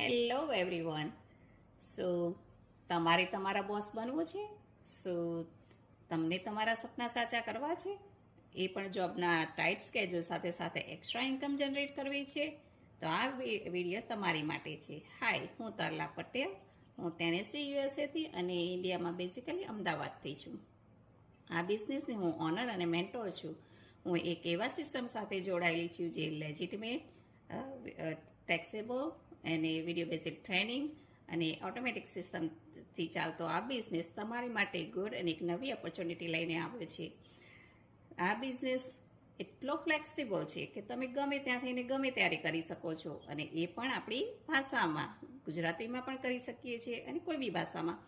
Hello everyone. સો તમારે તમારા boss બનવું છે? સો તમને તમારા સપના સાચા કરવા છે? એ પણ જોબના ટાઈટ સ્કેજ્યુલ સાથે સાથે એક્સ્ટ્રા ઇન્કમ જનરેટ કરવી છે? તો આ વિડીયો તમારી માટે છે. હાય, હું તરલા પટેલ. હું ટેનેસી યુએસએથી અને ઇન્ડિયામાં બેઝિકલી અમદાવાદથી છું. આ બિઝનેસની હું ઓનર અને મેન્ટોર છું. હું એક એવા સિસ્ટમ સાથે જોડાયેલી છું જે લેજિટિમેટ, ટેક્સેબલ અને વિડીયો બેઝિક ટ્રેનિંગ અને ઓટોમેટિક સિસ્ટમથી ચાલતો આ બિઝનેસ તમારી માટે ગુડ અને એક નવી ઓપોર્ચ્યુનિટી લઈને આવ્યો છે. આ બિઝનેસ એટલો ફ્લેક્સિબલ છે કે તમે ગમે ત્યાંથી ગમે ત્યારે કરી શકો છો, અને એ પણ આપણી ભાષામાં, ગુજરાતીમાં પણ કરી શકીએ છીએ અને કોઈ બી ભાષામાં.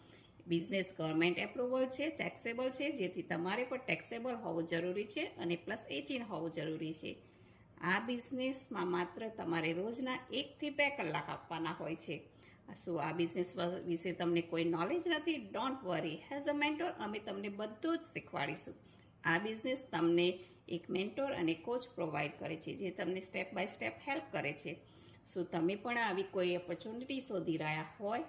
બિઝનેસ ગવર્મેન્ટ એપ્રુવલ છે, ટેક્સેબલ છે, જેથી તમારે પણ ટેક્સેબલ હોવું જરૂરી છે અને +18 હોવું જરૂરી છે. આ બિઝનેસમાં માત્ર તમારે રોજના 1 થી 2 કલાક આપવાના હોય છે. શું આ બિઝનેસ વિશે તમને કોઈ નોલેજ નથી? Don't worry, has a mentor અમે તમને બધું જ શીખવાડીશું. આ બિઝનેસ તમને એક મેન્ટોર અને કોચ પ્રોવાઈડ કરે છે, જે તમને સ્ટેપ બાય સ્ટેપ હેલ્પ કરે છે. શું તમે પણ આવી કોઈ ઓપોર્ચ્યુનિટી શોધી રહ્યા હોય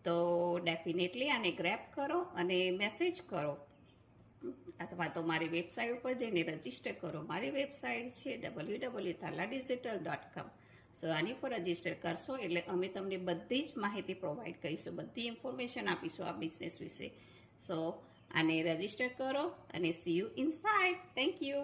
તો ડેફિનેટલી આને ગ્રેબ કરો અને મેસેજ કરો, અથવા તો મારી વેબસાઇટ ઉપર જઈને રજીસ્ટર કરો. મારી વેબસાઇટ છે www.tarladigital.com. સો આની પર રજીસ્ટર કરશો એટલે અમે તમને બધી જ માહિતી પ્રોવાઈડ કરીશું, બધી ઇન્ફોર્મેશન આપીશું આ બિઝનેસ વિશે. સો આને રજીસ્ટર કરો અને C you inside. Thank you.